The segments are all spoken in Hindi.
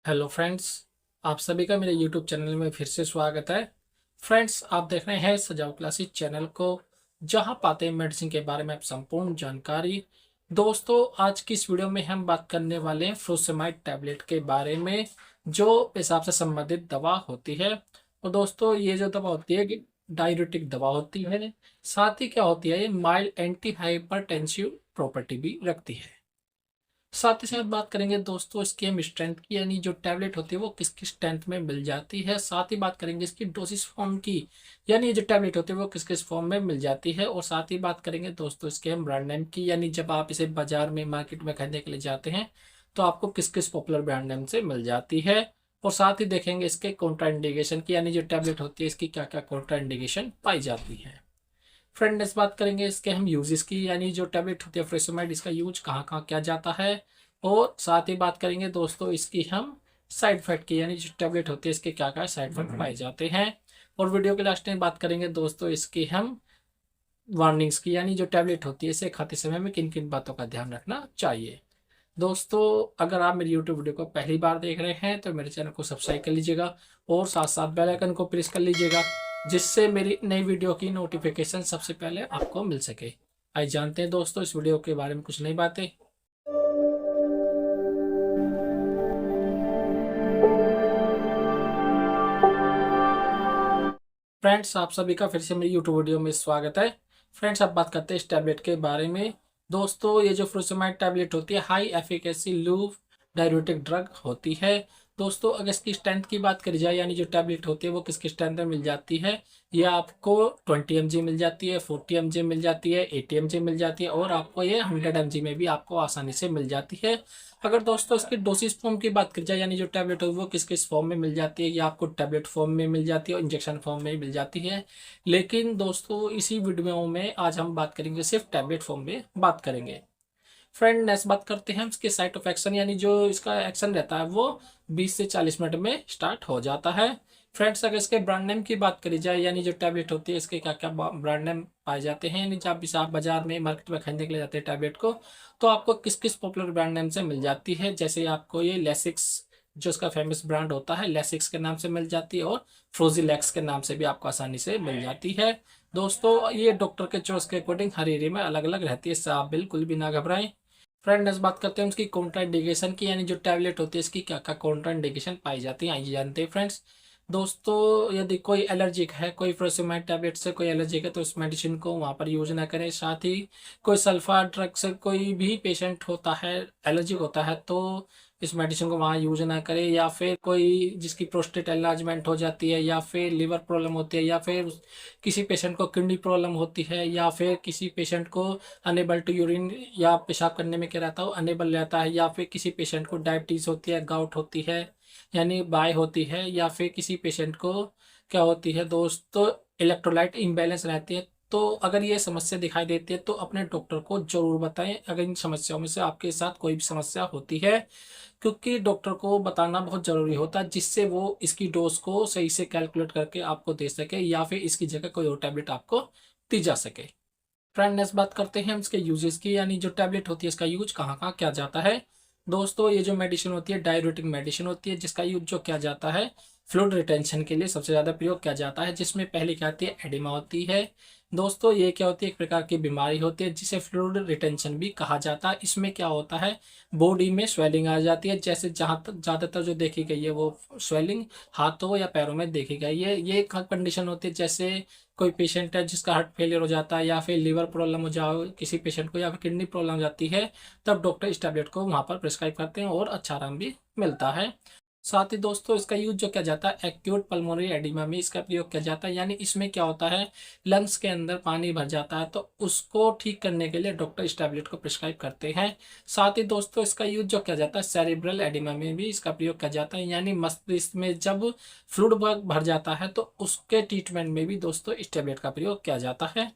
Hello friends. आप सभी का मेरे यूट्यूब चैनल में फिर से स्वागत है। फ्रेंड्स, आप देख रहे हैं सजाओ क्लासेस चैनल को, जहां पाते हैं मेडिसिन के बारे में आप संपूर्ण जानकारी। दोस्तों, आज की इस वीडियो में हम बात करने वाले हैं फ्रूसेमाइड टैबलेट के बारे में, जो पेशाब से संबंधित दवा होती है। और दोस्तों, ये जो दवा होती है डाययूरेटिक दवा होती है। साथ ही क्या होती है, ये माइल्ड एंटी हाइपरटेंसिव प्रॉपर्टी भी रखती है। साथ ही साथ बात करेंगे दोस्तों इसकी हम स्ट्रेंथ की, यानी जो टैबलेट होती है वो किस किस स्ट्रेंथ में मिल जाती है। साथ ही बात करेंगे इसकी डोसिस फॉर्म की, यानी ये जो टैबलेट होती है वो किस किस फॉर्म में मिल जाती है। और साथ ही बात करेंगे दोस्तों इसके हम ब्रांड नेम की, यानी जब आप इसे बाजार में मार्केट में खरीदने के लिए जाते हैं तो आपको किस किस पॉपुलर ब्रांड नेम से मिल जाती है। और साथ ही देखेंगे इसके कॉन्ट्रा इंडिकेशन की, यानी जो टैबलेट होती है इसकी क्या क्या कॉन्ट्रा इंडिकेशन पाई जाती है। फ्रेंड, नेक्स्ट बात करेंगे इसके हम यूजेस की, यानी जो टैबलेट होती है फ्रेसोमाइड, इसका यूज कहाँ कहाँ किया जाता है। और साथ ही बात करेंगे दोस्तों इसकी हम साइड इफेक्ट की, यानी जो टैबलेट होती है इसके क्या क्या साइड इफेक्ट पाए जाते हैं। और वीडियो के लास्ट में बात करेंगे दोस्तों इसकी हम वार्निंग्स की, यानी जो टैबलेट होती है इसे खाते समय में किन किन बातों का ध्यान रखना चाहिए। दोस्तों, अगर आप मेरी यूट्यूब वीडियो को पहली बार देख रहे हैं तो मेरे चैनल को सब्सक्राइब कर लीजिएगा और साथ साथ बेल आइकन को प्रेस कर लीजिएगा, जिससे मेरी नई वीडियो की नोटिफिकेशन सबसे पहले आपको मिल सके। आइए जानते हैं दोस्तों इस वीडियो के बारे में कुछ नई बातें। फ्रेंड्स, आप सभी का फिर से मेरी यूट्यूब वीडियो में स्वागत है। फ्रेंड्स, अब बात करते हैं इस टैबलेट के बारे में। दोस्तों, ये जो फ्रूसेमाइड टैबलेट होती है high efficacy loop diuretic drug होती है। दोस्तों, अगर इसकी स्ट्रेंथ की बात करी जाए, यानी जो टैबलेट होती है वो किसकी स्ट्रेंथ में मिल जाती है, ये आपको 20 mg मिल जाती है, 40 mg मिल जाती है, 80 mg मिल जाती है और आपको ये 100 mg में भी आपको आसानी से मिल जाती है। अगर दोस्तों इसकी डोसेज फॉर्म की बात करी जाए, यानी जो टैबलेट है वो किस किस फॉर्म में मिल जाती है, या आपको टैबलेट फॉर्म में मिल जाती है और इंजेक्शन फॉर्म में मिल जाती है। लेकिन दोस्तों इसी वीडियो में आज हम बात करेंगे सिर्फ टैबलेट फॉर्म में बात करेंगे। फ्रेंड, नेक्स्ट बात करते हैं इसके साइट ऑफ एक्शन, यानी जो इसका एक्शन रहता है वो 20 से 40 मिनट में स्टार्ट हो जाता है। फ्रेंड्स, अगर इसके ब्रांड नेम की बात करी जाए, यानी जो टैबलेट होती है इसके क्या क्या ब्रांड नेम पाए जाते हैं, यानी जब भी आप बाजार में मार्केट में खरीदने के लिए जाते हैं टैबलेट को, तो आपको किस किस पॉपुलर ब्रांड नेम से मिल जाती है। जैसे आपको ये लेसिक्स, जो इसका फेमस ब्रांड होता है, लेसिक्स के नाम से मिल जाती है और फ्रोजिलैक्स के नाम से भी आपको आसानी से मिल जाती है। दोस्तों, ये डॉक्टर के चॉइस के अकॉर्डिंग हर एरिया में अलग अलग रहती है, इससे आप बिल्कुल भी ना घबराएं। फ्रेंड, नेक्स्ट बात करते हैं उसकी कॉन्ट्रा इंडिकेशन की, यानी जो टैबलेट होती है इसकी क्या क्या कॉन्ट्रा इंडिकेशन पाई जाती है, आइए जानते हैं फ्रेंड्स। दोस्तों, यदि कोई एलर्जिक है, कोई फ्रोसेमाइड टैबलेट से कोई एलर्जिक है तो उस मेडिसिन को वहाँ पर यूज ना करें। साथ ही कोई सल्फा ड्रग से कोई भी पेशेंट होता है, एलर्जिक होता है, तो इस मेडिसिन को वहाँ यूज ना करें। या फिर कोई जिसकी प्रोस्टेट एनलार्जमेंट हो जाती है, या फिर लिवर प्रॉब्लम होती है, या फिर किसी पेशेंट को किडनी प्रॉब्लम होती है, या फिर किसी पेशेंट को अनेबल टू यूरिन या पेशाब करने में क्या रहता है अनेबल रहता है, या फिर किसी पेशेंट को डायबिटीज होती है, गाउट होती है, यानी बाय होती है, या फिर किसी पेशेंट को क्या होती है दोस्तों, इलेक्ट्रोलाइट इम्बैलेंस रहती है। तो अगर ये समस्या दिखाई देती है तो अपने डॉक्टर को जरूर बताएं, अगर इन समस्याओं में से आपके साथ कोई भी समस्या होती है, क्योंकि डॉक्टर को बताना बहुत ज़रूरी होता है, जिससे वो इसकी डोज को सही से कैलकुलेट करके आपको दे सके, या फिर इसकी जगह कोई और टैबलेट आपको दी जा सके। फ्रेंड, नेक्स्ट बात करते हैं इसके यूजेस की, यानी जो टैबलेट होती है इसका यूज कहाँ कहाँ किया जाता है। दोस्तों, ये जो मेडिसिन होती है डाययूरेटिक मेडिसिन होती है, जिसका यूज जो किया जाता है फ्लूइड रिटेंशन के लिए सबसे ज़्यादा प्रयोग किया जाता है, जिसमें पहली क्या आती है, एडिमा होती है। दोस्तों, ये क्या होती है, एक प्रकार की बीमारी होती है जिसे फ्लूइड रिटेंशन भी कहा जाता है। इसमें क्या होता है, बॉडी में स्वेलिंग आ जाती है, जैसे जहाँ तक ज़्यादातर जो देखी गई है वो स्वेलिंग हाथों या पैरों में देखी गई है। ये एक कंडीशन होती है, जैसे कोई पेशेंट है जिसका हार्ट फेलियर हो जाता है, या फिर लिवर प्रॉब्लम हो जाओ किसी पेशेंट को, या फिर किडनी प्रॉब्लम हो जाती है, तब डॉक्टर इस टैबलेट को वहाँ पर प्रिस्क्राइब करते हैं और अच्छा आराम भी मिलता है। साथ ही दोस्तों इसका यूज जो किया जाता है एक्यूट पल्मोनरी एडिमा में इसका प्रयोग किया जाता है, यानी इसमें क्या होता है, लंग्स के अंदर पानी भर जाता है, तो उसको ठीक करने के लिए डॉक्टर इस टैबलेट को प्रिस्क्राइब करते हैं। साथ ही दोस्तों इसका यूज जो किया जाता है सेरिब्रल एडिमा में भी इसका प्रयोग किया जाता है, यानी मस्तिष्क में जब फ्लूइड भर जाता है तो उसके ट्रीटमेंट में भी दोस्तों इस टैबलेट का प्रयोग किया जाता है।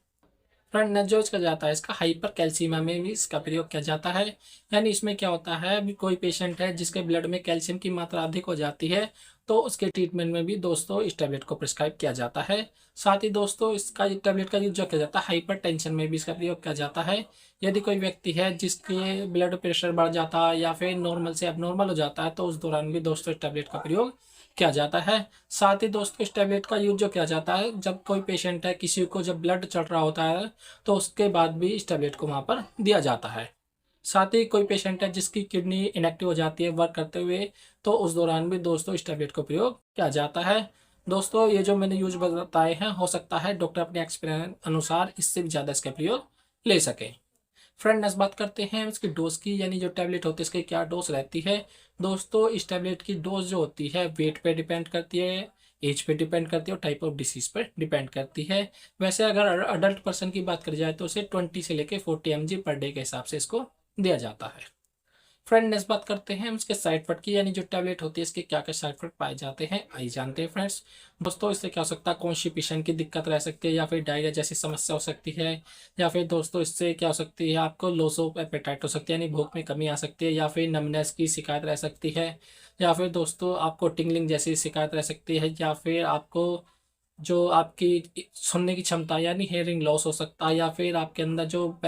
फ्रेंड, नेक्स्ट जो इसका जाता है इसका हाइपर कैल्सीमिया में भी इसका प्रयोग किया जाता है, यानी इसमें क्या होता है, अभी कोई पेशेंट है जिसके ब्लड में कैल्शियम की मात्रा अधिक हो जाती है तो उसके ट्रीटमेंट में भी दोस्तों इस टैबलेट को प्रिस्क्राइब किया जाता है। साथ ही दोस्तों इसका टैबलेट का यूज जो किया जाता है हाइपर टेंशन में भी इसका प्रयोग किया जाता है। यदि कोई व्यक्ति है जिसके ब्लड प्रेशर बढ़ जाता है या फिर नॉर्मल से अबनॉर्मल हो जाता है तो उस दौरान भी दोस्तों इस टैबलेट का प्रयोग किया जाता है। साथ ही दोस्तों इस टैबलेट का यूज जो किया जाता है जब कोई पेशेंट है, किसी को जब ब्लड चढ़ रहा होता है तो उसके बाद भी इस टैबलेट को वहाँ पर दिया जाता है। साथ ही कोई पेशेंट है जिसकी किडनी इनएक्टिव हो जाती है वर्क करते हुए, तो उस दौरान भी दोस्तों इस टैबलेट को प्रयोग किया जाता है। दोस्तों ये जो मैंने यूज बताए हैं, हो सकता है डॉक्टर अपने एक्सपीरियंस अनुसार इससे भी ज़्यादा इसका प्रयोग ले सके। फ्रेंड नेक्स्ट बात करते हैं इसकी डोज की, यानी जो टैबलेट होती है इसकी क्या डोज रहती है। दोस्तों इस टैबलेट की डोज जो होती है वेट पे डिपेंड करती है, एज पे डिपेंड करती है और टाइप ऑफ डिसीज पर डिपेंड करती है। वैसे अगर अडल्ट पर्सन की बात करी जाए तो उसे 20 से लेकर 40 mg पर डे के हिसाब से इसको दिया जाता है। फ्रेंड नेक्स्ट बात करते हैं इसके साइड इफेक्ट की, यानी जो टैबलेट होती है इसके क्या क्या साइड इफेक्ट पाए जाते हैं, आइए जानते हैं फ्रेंड्स। दोस्तों इससे क्या हो सकता है, कॉन्स्टिपेशन की दिक्कत रह सकती है या फिर डायरिया जैसी समस्या हो सकती है, या फिर दोस्तों इससे क्या हो सकती है, आपको लॉस ऑफ एपेटाइट हो सकती है यानी भूख में कमी आ सकती है, या फिर नमनेस की शिकायत रह सकती है, या फिर दोस्तों आपको टिंगलिंग जैसी शिकायत रह सकती है, या फिर आपको जो आपकी सुनने की क्षमता यानी हेयरिंग लॉस हो सकता है, या फिर आपके अंदर जो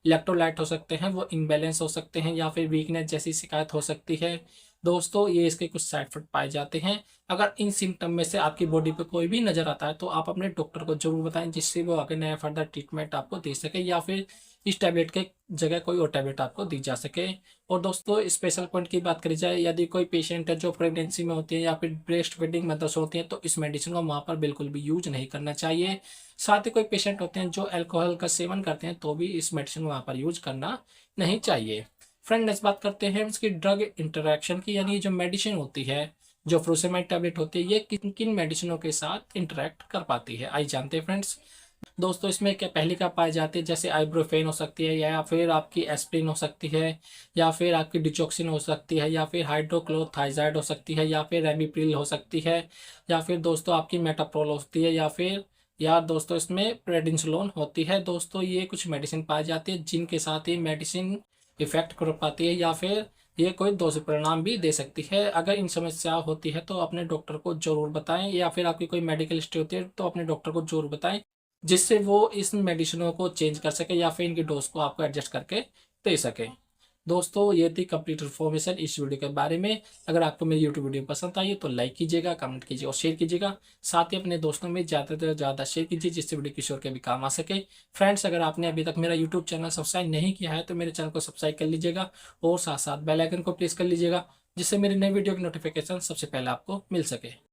इलेक्ट्रोलाइट हो सकते हैं वो इनबैलेंस हो सकते हैं, या फिर वीकनेस जैसी शिकायत हो सकती है। दोस्तों ये इसके कुछ साइड इफेक्ट पाए जाते हैं। अगर इन सिम्टम में से आपकी बॉडी पे कोई भी नज़र आता है तो आप अपने डॉक्टर को जरूर बताएं, जिससे वो आगे नया फर्दर ट्रीटमेंट आपको दे सके या फिर इस टैबलेट के जगह कोई और टैबलेट आपको दी जा सके। और दोस्तों स्पेशल पॉइंट की बात करी जाए, यदि कोई पेशेंट है जो प्रेगनेंसी में होती है या फिर ब्रेस्ट फीडिंग मदर्स होती हैं तो इस मेडिसिन को वहाँ पर बिल्कुल भी यूज नहीं करना चाहिए। साथ ही कोई पेशेंट होते हैं जो अल्कोहल का सेवन करते हैं तो भी इस मेडिसिन को वहाँ पर यूज करना नहीं चाहिए। फ्रेंड नेक्स्ट बात करते हैं इसकी ड्रग इंटरेक्शन की, यानी जो मेडिसिन होती है, जो फ्रूसेमाइड टैबलेट होती है, ये किन किन मेडिसिनों के साथ इंटरेक्ट कर पाती है, आइए जानते हैं फ्रेंड्स। दोस्तों इसमें क्या पहली का पाई जाती है, जैसे आइब्रोफेन हो सकती है, या फिर आपकी एस्प्रिन हो सकती है, या फिर आपकी डिचॉक्सिन हो सकती है, या फिर हाइड्रोक्लोरोथाइजाइड हो सकती है, या फिर रेमिप्रिल हो सकती है, या फिर दोस्तों आपकी मेटाप्रोल होती है, या दोस्तों इसमें प्रेडिनिसोलोन होती है। दोस्तों ये कुछ मेडिसिन पाई जाती है जिनके साथ ये मेडिसिन इफेक्ट कर पाती है, या फिर ये कोई दोषी परिणाम भी दे सकती है। अगर इन समस्या होती है तो अपने डॉक्टर को जरूर बताएं, या फिर आपकी कोई मेडिकल हिस्ट्री होती है तो अपने डॉक्टर को जरूर बताएं, जिससे वो इस मेडिसिनों को चेंज कर सके या फिर इनकी डोज को आपको एडजस्ट करके दे सके। दोस्तों ये थी कंप्लीट इन्फॉर्मेशन इस वीडियो के बारे में। अगर आपको मेरी यूट्यूब वीडियो पसंद आई तो लाइक कीजिएगा, कमेंट कीजिए और शेयर कीजिएगा। साथ ही अपने दोस्तों में ज़्यादा से ज़्यादा शेयर कीजिए जिससे वीडियो किसी और के भी काम आ सके। फ्रेंड्स अगर आपने अभी तक मेरा यूट्यूब चैनल सब्सक्राइब नहीं किया है तो मेरे चैनल को सब्सक्राइब कर लीजिएगा और साथ साथ बेल आइकन को प्रेस कर लीजिएगा, जिससे मेरी नई वीडियो की नोटिफिकेशन सबसे पहले आपको मिल सके।